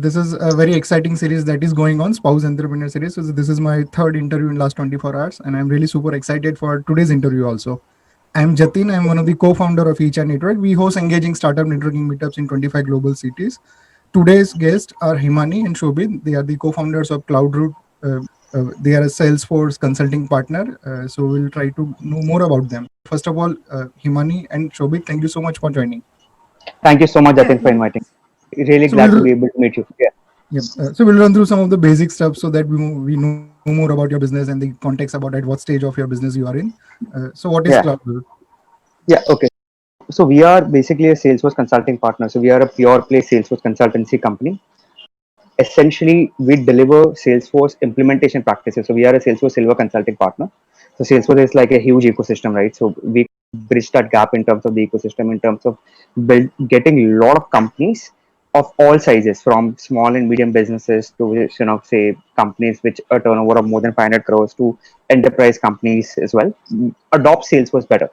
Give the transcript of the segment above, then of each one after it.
this is a very exciting series that is going on, Spouse Entrepreneur Series. So this is my third interview in last 24 hours, and I'm really super excited for today's interview also. I'm Jatin. I'm one of the co-founder of Each and Network. We host engaging startup networking meetups in 25 global cities. Today's guests are Himani and Shobit. They are the co-founders of CloudRoute. They are a Salesforce consulting partner. So we'll try to know more about them. First of all, Himani and Shobit, thank you so much for joining. Thank you so much, Yeah, Jatin, for inviting. Really So glad to we'll be able to meet you. Yeah. Yep. So we'll run through some of the basic stuff so that we know more about your business and the context about at what stage of your business you are in. So what is Yeah. CloudRoute? Yeah. Okay. So we are basically a Salesforce consulting partner. So we are a pure play Salesforce consultancy company. Essentially, we deliver Salesforce implementation practices. So we are a Salesforce Silver consulting partner. So Salesforce is like a huge ecosystem, right? So we bridge that gap in terms of the ecosystem, in terms of getting a lot of companies of all sizes, from small and medium businesses to say companies which a turnover of more than 500 crores to enterprise companies as well, adopt Salesforce better.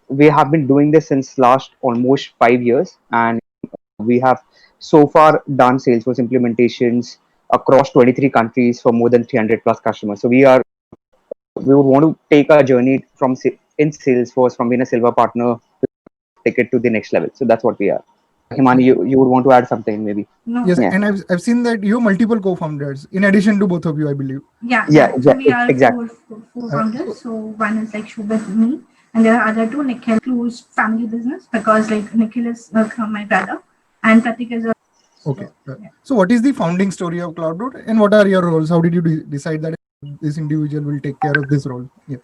We have been doing this since last almost 5 years, and we have so far done Salesforce implementations across 23 countries for more than 300 plus customers. So we would want to take our journey from in Salesforce, from being a silver partner, take it to the next level. So that's what we are. Himani, you would want to add something maybe? no. Yes, Yeah. and I've seen that you have multiple co-founders in addition to both of you, I believe. Yeah, Yeah. yeah. So we are Exactly. four founders. So So one is like Shobit, me, and there are other two. Nikhil, who's family business because like Nikhil is my brother, and Pratik is a. okay. Yeah. So what is the founding story of CloudRoute, and what are your roles? How did you decide that this individual will take care of this role? Yeah.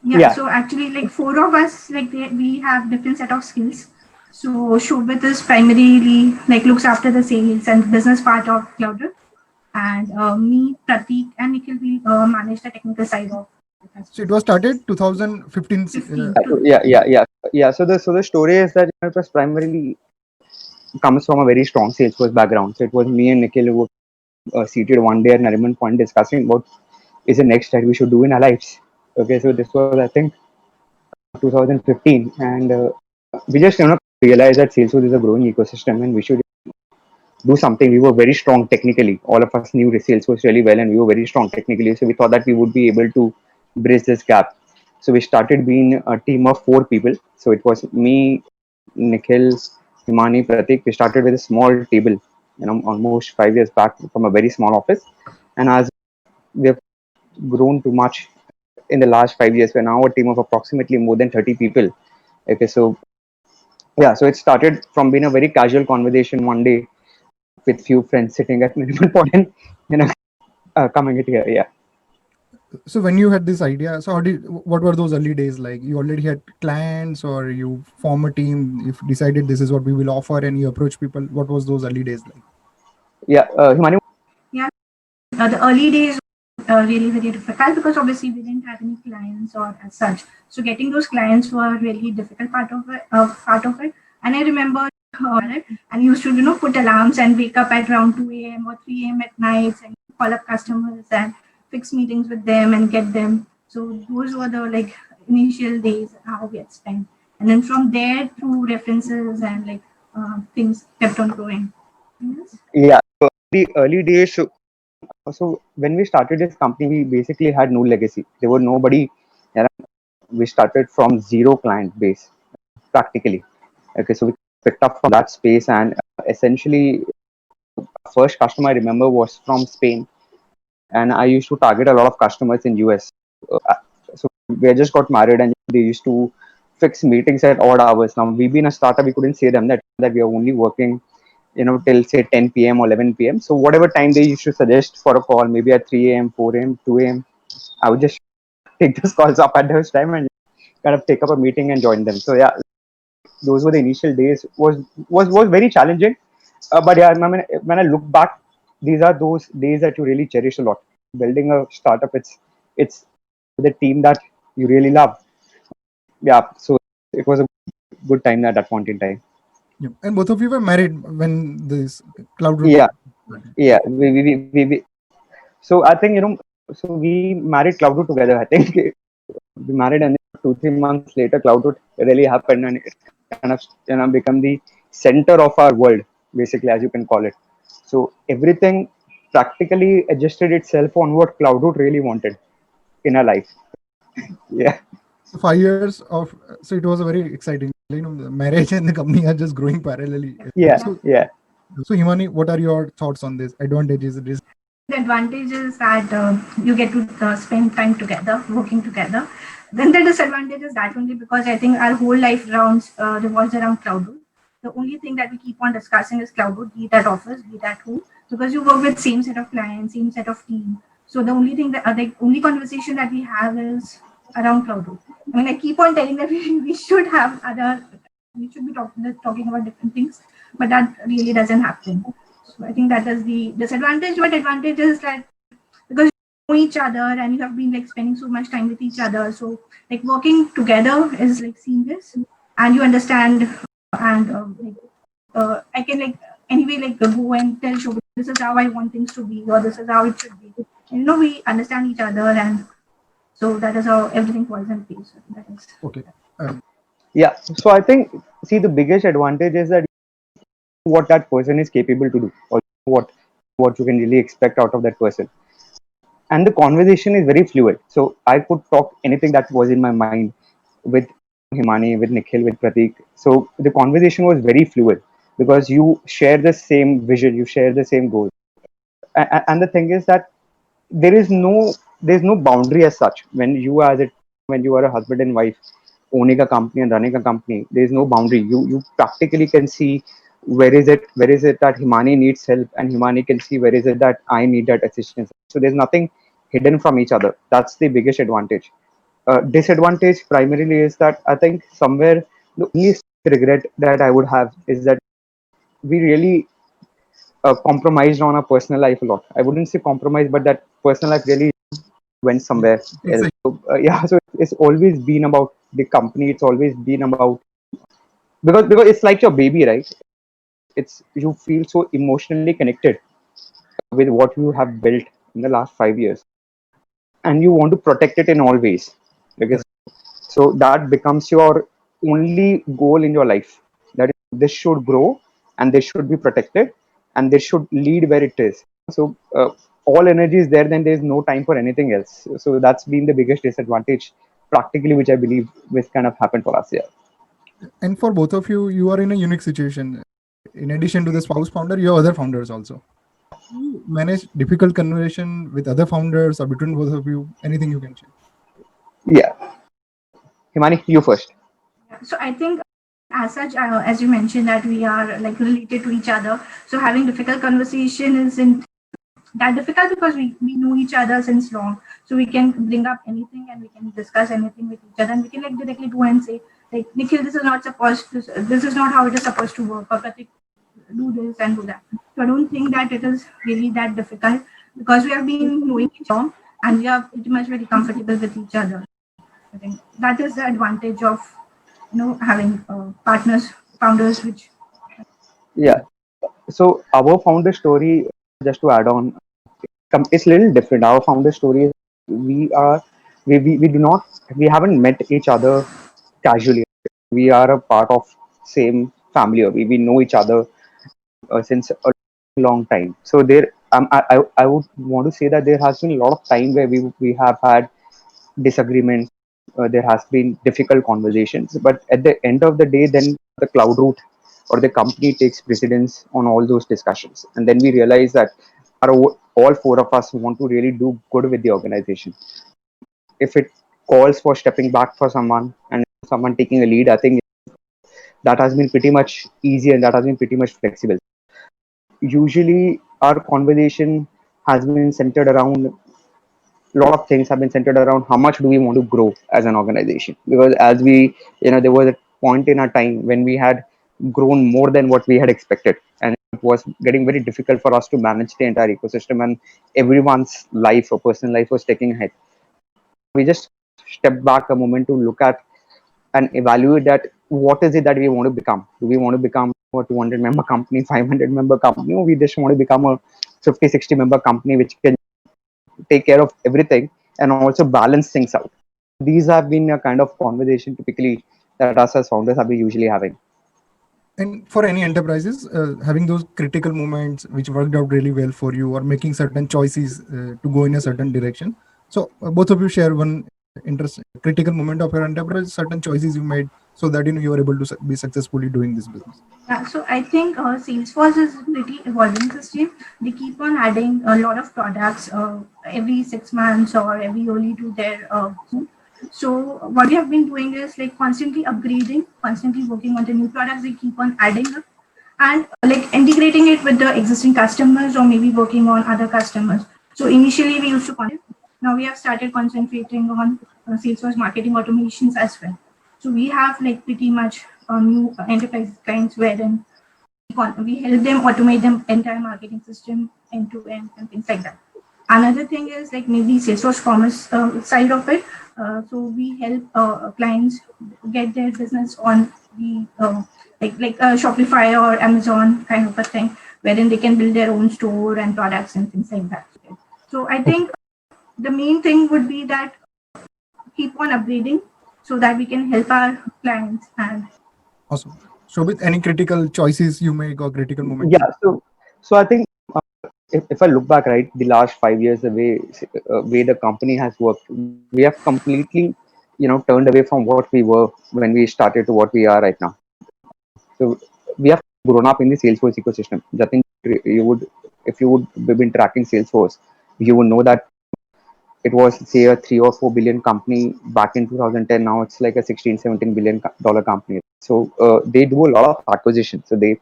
Yeah. Yeah. So actually, like four of us, like we have different set of skills. So Shobit is primarily like looks after the sales and business part of CloudRoute, and me, Pratik, and Nikhil will manage the technical side of it as So it was started 2015. 15 to Yeah. So the story is that it was primarily comes from a very strong Salesforce background. So it was me and Nikhil who were seated one day at Nariman Point discussing what is the next that we should do in our lives. Okay, so this was I think 2015, and we just realized that Salesforce is a growing ecosystem and we should do something. We were very strong technically. All of us knew Salesforce really well, and we were very strong technically. So we thought that we would be able to bridge this gap. So we started being a team of 4 people. So it was me, Nikhil, Himani, Pratik. We started with a small table, almost 5 years back from a very small office. And as we have grown too much in the last 5 years, we're now a team of approximately more than 30 people. Okay, so yeah, so it started from being a very casual conversation one day with few friends sitting at minimal point and you know coming it here. Yeah. So when you had this idea, so what were those early days like? You already had clients, or you form a team, if decided this is what we will offer, and you approach people? What was those early days like? Yeah. Himani. yeah. The early days were really very difficult because obviously we didn't have any clients or as such. So getting those clients were really difficult part of it. And I remember and used to put alarms and wake up at around 2 a.m. or 3 a.m. at night and call up customers and fix meetings with them and get them. So those were the like initial days how we had spent. And then from there through references and like things kept on growing. Yes. Yeah. So the early days. So when we started this company, we basically had no legacy. There were nobody. You know, we started from zero client base practically. Okay, so we picked up from that space, and essentially, first customer I remember was from Spain, and I used to target a lot of customers in US. So we just got married, and they used to fix meetings at odd hours. Now we've been a startup, we couldn't say them that we are only working till say 10 p.m. or 11 p.m. So whatever time they used to suggest for a call, maybe at 3 a.m., 4 a.m., 2 a.m., I would just take those calls up at those time and kind of take up a meeting and join them. So yeah, those were the initial days. Was very challenging, but yeah, I mean, when I look back, these are those days that you really cherish a lot. Building a startup, it's the team that you really love. Yeah, so it was a good time at that point in time. Yeah. And both of you were married when this CloudRoute. Yeah, yeah. We So I think so we married CloudRoute together. I think we married, and then 2 3 months later, CloudRoute really happened, and it kind of become the center of our world, basically, as you can call it. So everything practically adjusted itself on what CloudRoute really wanted in our life. Yeah, So 5 years of so it was a very exciting. The marriage and the company are just growing parallelly. yeah, So yeah. so Himani, what are your thoughts on this? Advantages, The advantage is that you get to spend time together, working together. Then the disadvantage is that only because I think our whole life revolves around CloudRoute. The only thing that we keep on discussing is CloudRoute, be it at office, be it at home, because you work with same set of clients, same set of team. So the only thing that the only conversation that we have is around CloudRoute. I mean, I keep on telling that we should have other, we should be talking about different things, but that really doesn't happen. So I think that is the disadvantage. But advantage is that because you know each other and you have been like spending so much time with each other, so like working together is like seamless, and you understand and I can like anyway like go and tell Shobit this is how I want things to be or this is how it should be. And, we understand each other, and so that is how everything falls in place. So that is okay. Um, Yeah. So I think, see, the biggest advantage is that what that person is capable to do, or what you can really expect out of that person. And the conversation is very fluid. So I could talk anything that was in my mind with Himani, with Nikhil, with Pratik. So the conversation was very fluid because you share the same vision, you share the same goal. And the thing is that there is no there's no boundary as such when you are when you are a husband and wife owning a company and running a company. There is no boundary. You practically can see where is it that Himani needs help, and Himani can see where is it that I need that assistance. So there's nothing hidden from each other. That's the biggest advantage. Disadvantage primarily is that I think somewhere the only regret that I would have is that we really compromised on our personal life a lot. I wouldn't say compromise, but that personal life really went yeah, somewhere it's else. like So, yeah, so it's always been about the company. It's always been about because it's like your baby, right? It's you feel so emotionally connected with what you have built in the last 5 years, and you want to protect it in all ways. Because correct. so that becomes your only goal in your life. That this should grow and this should be protected and this should lead where it is. So all energy is there, then there's no time for anything else. So that's been the biggest disadvantage practically, which I believe which kind of happened for us. Yeah. And for both of you, you are in a unique situation. In addition to the spouse founder, you have other founders also. You manage difficult conversation with other founders or between both of you. Anything you can share. Yeah. Himani, you first. so I think as such, as you mentioned that we are like related to each other. So having difficult conversation isn't that difficult because we know each other since long. So we can bring up anything and we can discuss anything with each other, and we can like directly go and say like Nikhil, this is not supposed to. This is not how it is supposed to work. Or Pratik, do this and do that. So I don't think that it is really that difficult because we have been knowing each other and we are pretty much very comfortable with each other. I think that is the advantage of having partners, founders, which Yeah. So our founder story, just to add on, it's a little different. Our founder story is we are we do not we haven't met each other casually. We are a part of same family. Or we know each other since a long time. So there, I would want to say that there has been a lot of time where we have had disagreements. There has been difficult conversations, but at the end of the day, then the cloud route or the company takes precedence on all those discussions, and then we realize that all four of us want to really do good with the organization. If it calls for stepping back for someone and someone taking a lead, I think that has been pretty much easy and that has been pretty much flexible. Usually, our conversation has been centered around a lot of things have been centered around how much do we want to grow as an organization, because as we there was a point in our time when we had grown more than what we had expected, and it was getting very difficult for us to manage the entire ecosystem, and everyone's life or personal life was taking ahead. We just stepped back a moment to look at and evaluate that what is it that we want to become. Do we want to become a 200 member company, 500 member company, or we just want to become a 50, 60 member company which can take care of everything and also balance things out. These have been a kind of conversation typically that us as founders have been usually having. And for any enterprises, having those critical moments which worked out really well for you, or making certain choices to go in a certain direction. So both of you share one interest critical moment of your enterprise, certain choices you made, so that you are able to be successfully doing this business. Yeah, so I think Salesforce is a pretty evolving system. They keep on adding a lot of products every 6 months or every yearly to their so what we have been doing is like constantly upgrading, constantly working on the new products they keep on adding up, and like integrating it with the existing customers or maybe working on other customers. So initially we used to now we have started concentrating on Salesforce marketing automations as well. So we have like pretty much new enterprise clients wherein we help them automate them entire marketing system end to end and things like that. Another thing is like maybe Salesforce commerce side of it. So we help clients get their business on the Shopify or Amazon kind of a thing, wherein they can build their own store and products and things like that. So I Okay, think the main thing would be that keep on upgrading so that we can help our clients and awesome. Shobit, any critical choices you make or critical moments? Yeah. So I think if I look back, right, the last 5 years, the way the company has worked, we have completely, turned away from what we were when we started to what we are right now. So we have grown up in the Salesforce ecosystem. I think you would, if you would have been tracking Salesforce, you would know that it was say a 3 or 4 billion company back in 2010. Now it's like a 16, 17 billion dollar company. So they do a lot of acquisition. So they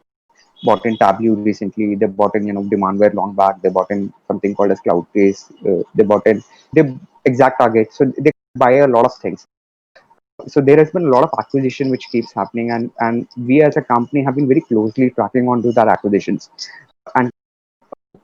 bought in Tableau recently. They bought in Demandware long back. They bought in something called as CloudBase. They bought in the exact target. So they buy a lot of things. So there has been a lot of acquisition which keeps happening, and we as a company have been very closely tracking onto that acquisitions. And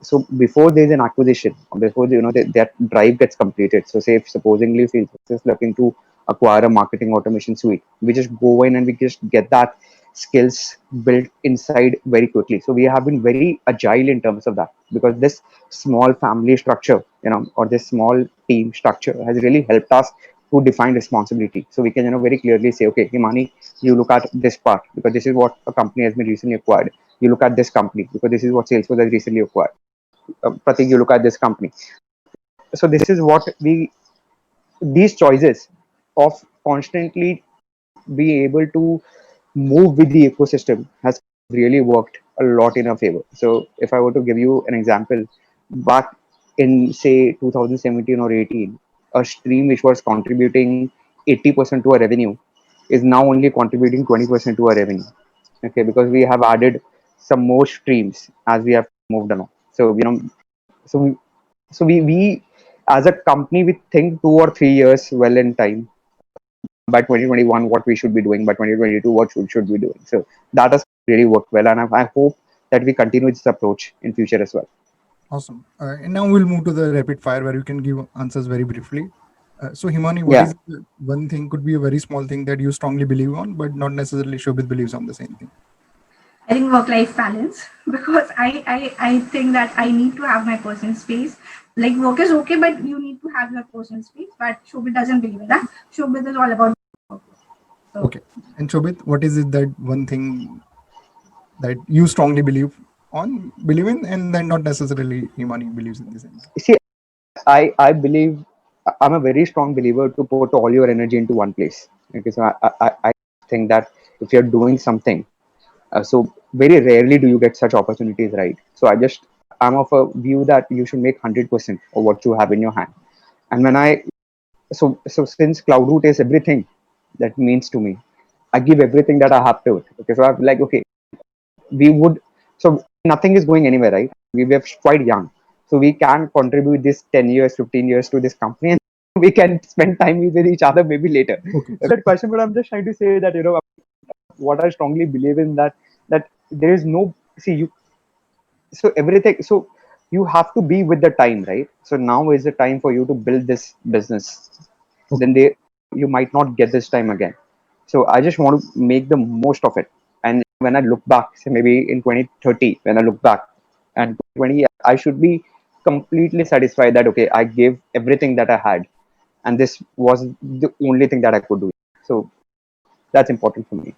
so before there's an acquisition, before that drive gets completed. So say if supposingly Salesforce is looking to acquire a marketing automation suite, we just go in and we just get that skills built inside very quickly. So we have been very agile in terms of that, because this small family structure, or this small team structure has really helped us to define responsibility. So we can very clearly say, okay, Himani, you look at this part because this is what a company has been recently acquired. You look at this company because this is what Salesforce has recently acquired. Pratik, you look at this company. So this is what these choices of constantly be able to move with the ecosystem has really worked a lot in our favor. So if I were to give you an example, back in say 2017 or 18, a stream which was contributing 80% to our revenue is now only contributing 20% to our revenue. Okay, because we have added some more streams as we have moved along. So so we as a company we think 2 or 3 years well in time, by 2021 what we should be doing, by 2022 what should we be doing. So that has really worked well, and I hope that we continue this approach in future as well. Awesome. And now we'll move to the rapid fire where you can give answers very briefly. So, Himani, what Yeah. is one thing, could be a very small thing that you strongly believe on, but not necessarily Shobit believes on the same thing? I think work-life balance because I think that I need to have my personal space. Like work is okay, but you need to have your personal space. But Shobit doesn't believe in that. Shobit is all about work. So Okay. And Shobit, what is it that one thing that you strongly believe in, and then not necessarily Himani believes in the same thing? See, I believe, I'm a very strong believer to put all your energy into one place. Okay, so I think that if you're doing something, so very rarely do you get such opportunities, right? So I'm of a view that you should make 100% of what you have in your hand. And when I so since CloudRoute is everything that means to me, I give everything that I have to it. Okay, so I'm like, okay, we would, so nothing is going anywhere, right? We are quite young, so we can contribute this 10 years 15 years to this company, and we can spend time with each other maybe later. Okay. That question, but I'm just trying to say that what I strongly believe in, that there is no, see you, so everything, so you have to be with the time, right? So now is the time for you to build this business. Okay. Then you might not get this time again. So I just want to make the most of it. And when I look back, say maybe in 2030, when I look back and 20, I should be completely satisfied that okay, I gave everything that I had, and this was the only thing that I could do. So that's important for me.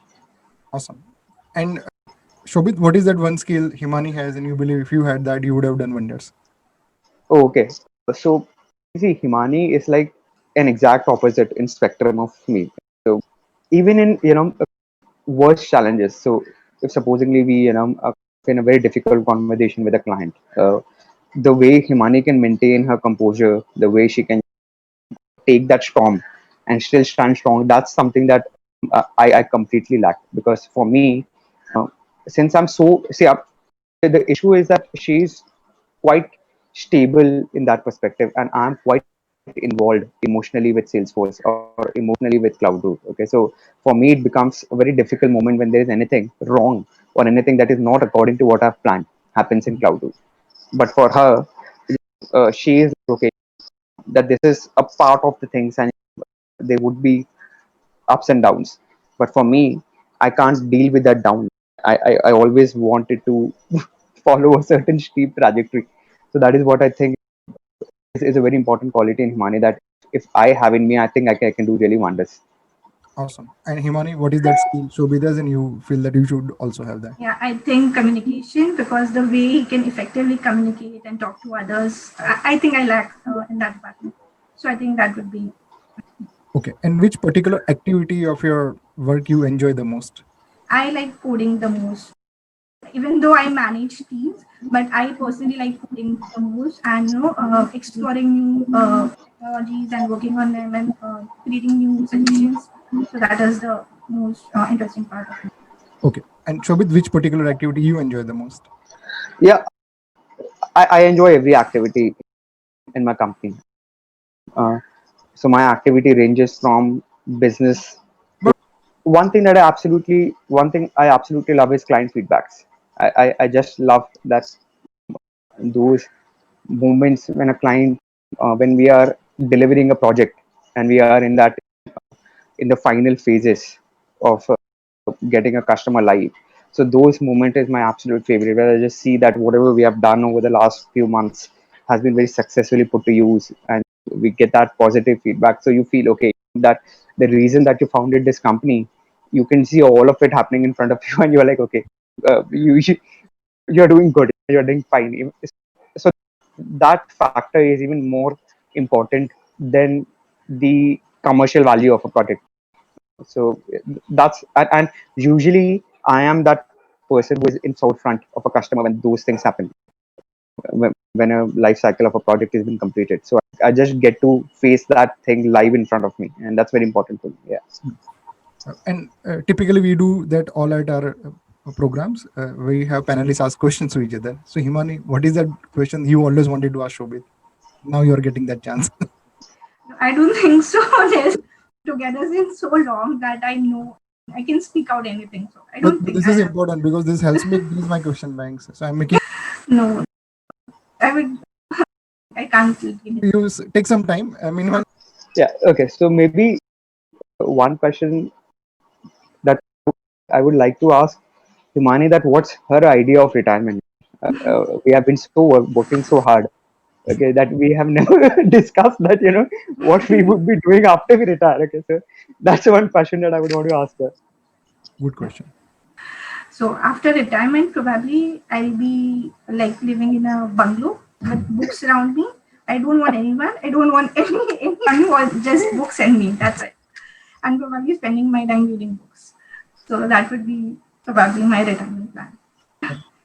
Awesome. And Shobit, what is that one skill Himani has, and you believe if you had that, you would have done wonders? Oh, okay. So see, Himani is like an exact opposite in spectrum of me. So even in worst challenges. So if supposingly we in a very difficult conversation with a client, the way Himani can maintain her composure, the way she can take that storm and still stand strong, that's something that I completely lack. Because for me, uh, since I'm so see, the issue is that she's quite stable in that perspective, and I'm quite involved emotionally with Salesforce or emotionally with CloudRoute. Okay, so for me, it becomes a very difficult moment when there is anything wrong or anything that is not according to what I've planned happens in CloudRoute. But for her, she is okay that this is a part of the things, and there would be ups and downs. But for me, I can't deal with that down. I always wanted to follow a certain steep trajectory. So that is what I think is a very important quality in Himani, that if I have in me, I think I can do really wonders. Awesome. And Himani, what is that skill Shobit has, and you feel that you should also have that? Yeah, I think communication, because the way he can effectively communicate and talk to others, I think I lack in that department. So I think that would be. Okay. And which particular activity of your work you enjoy the most? I like coding the most, even though I manage teams, but I personally like coding the most, and exploring new technologies and working on them, and creating new solutions. So that is the most interesting part of it. Okay. And Shobit, which particular activity you enjoy the most? Yeah, I enjoy every activity in my company. Uh, so my activity ranges from business. One thing I absolutely love is client feedbacks. I just love that those moments when a client, when we are delivering a project and we are in the final phases of getting a customer live. So those moments is my absolute favorite, where I just see that whatever we have done over the last few months has been very successfully put to use, and we get that positive feedback. So you feel okay that the reason that you founded this company, you can see all of it happening in front of you, and you're like, okay, you're doing good, you're doing fine. So that factor is even more important than the commercial value of a product. So that's and usually I am that person who is in forefront of a customer when those things happen, when a life cycle of a project is being completed. So I just get to face that thing live in front of me, and that's very important for me. Yeah. And typically we do that all at our programs. We have panelists ask questions to each other. So Himani, what is that question you always wanted to ask Shobit? Now you are getting that chance. I don't think so. There's together since so long that I know I can speak out anything. So I But don't think this I is have. important because this helps me increase my question banks. So I'm making No, I would. I can't give it. you take some time. I mean, Yeah. Okay. So maybe one question that I would like to ask Himani, that what's her idea of retirement? We have been working so hard, okay, that we have never discussed that, what we would be doing after we retire. Okay, so that's one question that I would want to ask her. good question. So after retirement, probably I'll be like living in a bungalow with books around me. I don't want anyone. I don't want anyone or just books and me. That's it. And probably spending my time reading books. So that would be probably my retirement plan.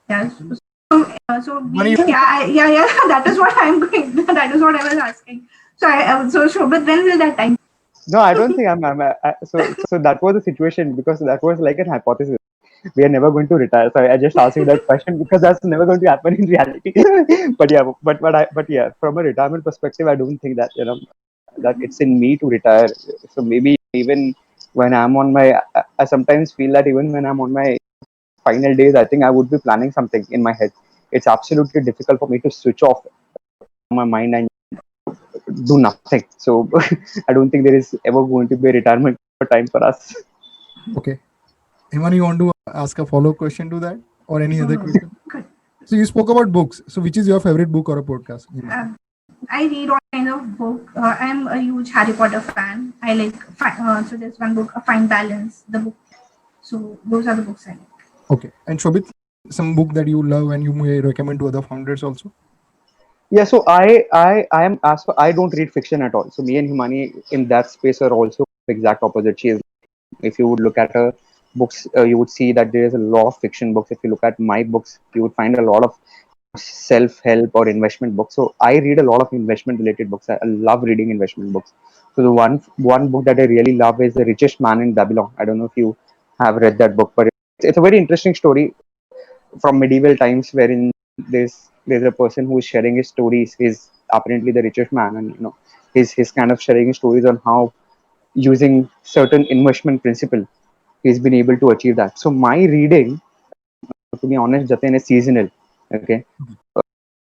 Yeah. So Himani, yeah. That is what I'm going. That is what I was asking. So Shobit, when will that time? No, I don't think so that was the situation, because that was like an hypothesis. We are never going to retire. So I just asked you that question because that's never going to happen in reality. But yeah, but yeah, from a retirement perspective, I don't think that that it's in me to retire. So maybe even when I'm on my, I sometimes feel that even when I'm on my final days, I think I would be planning something in my head. It's absolutely difficult for me to switch off my mind and do nothing. So I don't think there is ever going to be a retirement time for us. okay. Himani, you want to ask a follow-up question to that or any other No, question? good. So you spoke about books. So which is your favorite book or a podcast? Himani? I read all kind of book. I'm a huge Harry Potter fan. I like so there's one book, A Fine Balance, the book. So those are the books I like. Okay. And Shobit? some book that you love and you may recommend to other founders also? Yeah, so I am as for, I don't read fiction at all. So me and Himani in that space are also exact opposite. She is, if you would look at her books, you would see that there is a lot of fiction books. If you look at my books, you would find a lot of self-help or investment books. So I read a lot of investment related books. I love reading investment books. So the one book that I really love is The Richest Man in Babylon. I don't know if you have read that book, but it's a very interesting story from medieval times, wherein there's a person who is sharing his stories. He's apparently the richest man, and he's kind of sharing his stories on how, using certain investment principle, he's been able to achieve that. So my reading, to be honest, Jatin, is seasonal. Okay,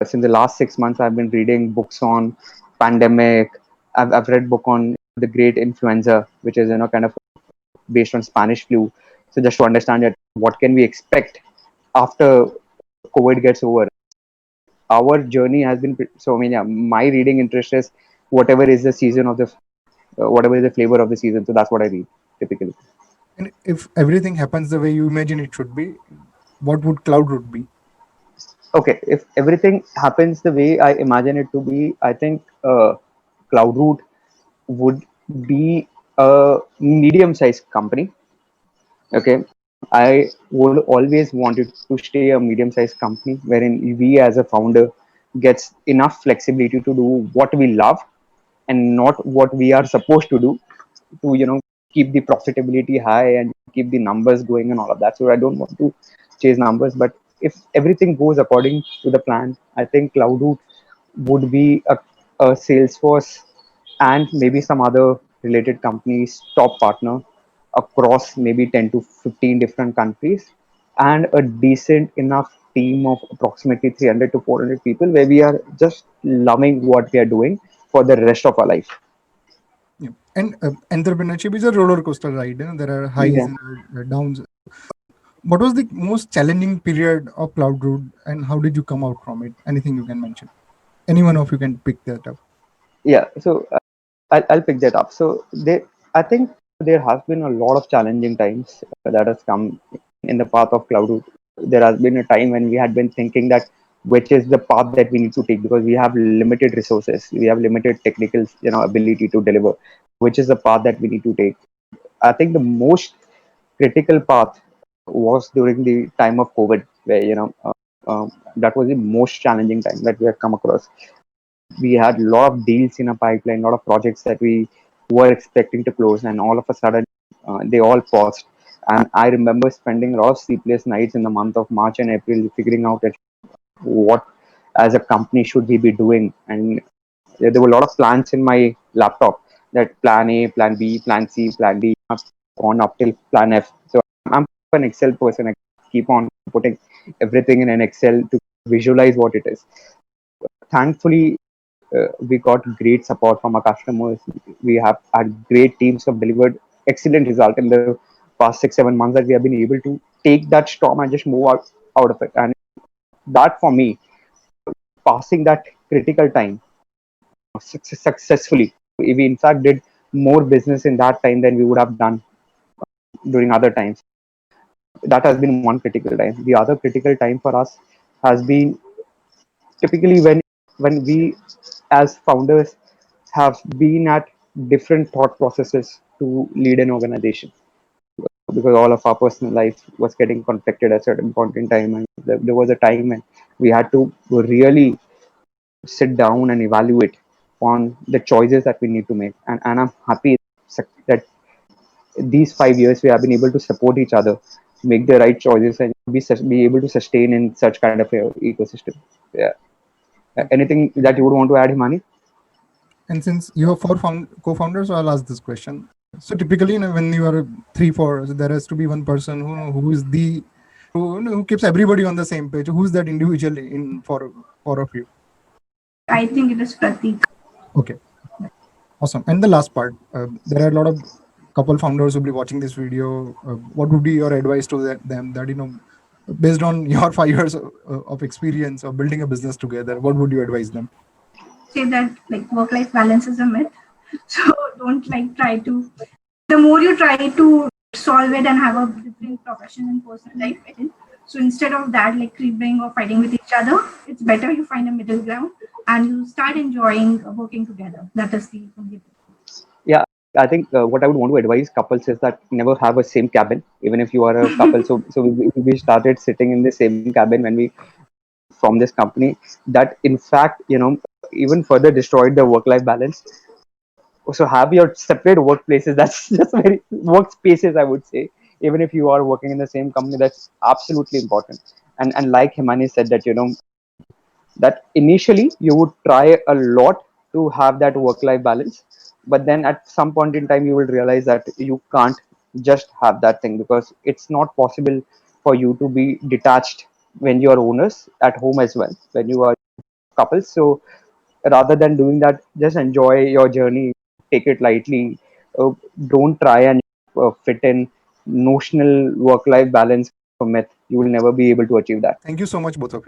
since the last 6 months, I've been reading books on pandemic. I've read book on the great influenza, which is kind of based on Spanish flu. So just to understand that, what can we expect after COVID gets over? Our journey has been so. I mean, yeah, my reading interest is whatever is the season of the whatever is the flavor of the season. So that's what I read typically. And if everything happens the way you imagine it should be, what would CloudRoute be? Okay, if everything happens the way I imagine it to be, I think CloudRoute would be a medium-sized company. Okay, I would always want it to stay a medium-sized company wherein we as a founder gets enough flexibility to do what we love and not what we are supposed to do, to keep the profitability high and keep the numbers going and all of that. So I don't want to chase numbers, but if everything goes according to the plan, I think CloudRoute would be a Salesforce and maybe some other related companies top partner across maybe 10 to 15 different countries, and a decent enough team of approximately 300 to 400 people, where we are just loving what we are doing for the rest of our life. Yeah. And entrepreneurship is a roller coaster ride. There are highs Yeah. and downs. What was the most challenging period of CloudRoute, and how did you come out from it? Anything you can mention? Any one of you can pick that up. Yeah, so I'll pick that up. So I think there has been a lot of challenging times that has come in the path of CloudRoute. There has been a time when we had been thinking that which is the path that we need to take, because we have limited resources, we have limited technical ability to deliver. Which is the path that we need to take? I think the most critical path was during the time of COVID, where that was the most challenging time that we have come across. We had a lot of deals in a pipeline, a lot of projects that we were expecting to close, and all of a sudden they all paused. And I remember spending a lot of sleepless nights in the month of March and April figuring out that what as a company should we be doing. And there were a lot of plans in my laptop, that plan A, plan B, plan C, plan D, have gone up till plan F. So I'm an Excel person. I keep on putting everything in an Excel to visualize what it is. Thankfully, we got great support from our customers. We have had great teams who have delivered excellent result in the past 6 7 months, that we have been able to take that storm and just move out of it. And that for me, passing that critical time successfully, we in fact did more business in that time than we would have done during other times. That has been one critical time. The other critical time for us has been typically when we as founders have been at different thought processes to lead an organization, because all of our personal life was getting conflicted at a certain point in time, and there was a time when we had to really sit down and evaluate on the choices that we need to make. And I'm happy that these 5 years we have been able to support each other, make the right choices, and be able to sustain in such kind of a ecosystem. Yeah. Anything that you would want to add, Himani? And since you have four co-founders, so I'll ask this question. So typically, when you are three, four, so there has to be one person who is the who keeps everybody on the same page. Who's that individual in for four of you? I think it is Pratik. Okay, awesome. And the last part, there are a lot of couple founders who will be watching this video. What would be your advice to them that based on your 5 years of experience of building a business together, what would you advise them? Say that like work-life balance is a myth. So don't like try to. The more you try to solve it and have a different profession and personal life, So instead of that, like cribbing or fighting with each other, it's better you find a middle ground and you start enjoying working together. That is the only thing. Yeah, I think what I would want to advise couples is that never have a same cabin, even if you are a couple. So we started sitting in the same cabin when we from this company. That in fact, even further destroyed the work-life balance. So have your separate workplaces. That's just very workspaces, I would say. Even if you are working in the same company, that's absolutely important. And like Himani said, that initially you would try a lot to have that work life balance, but then at some point in time you will realize that you can't just have that thing, because it's not possible for you to be detached when you are owners at home as well, when you are couples. So rather than doing that, just enjoy your journey, take it lightly. uh, don't try and fit in notional work life balance myth. You will never be able to achieve that. Thank you so much, both of you.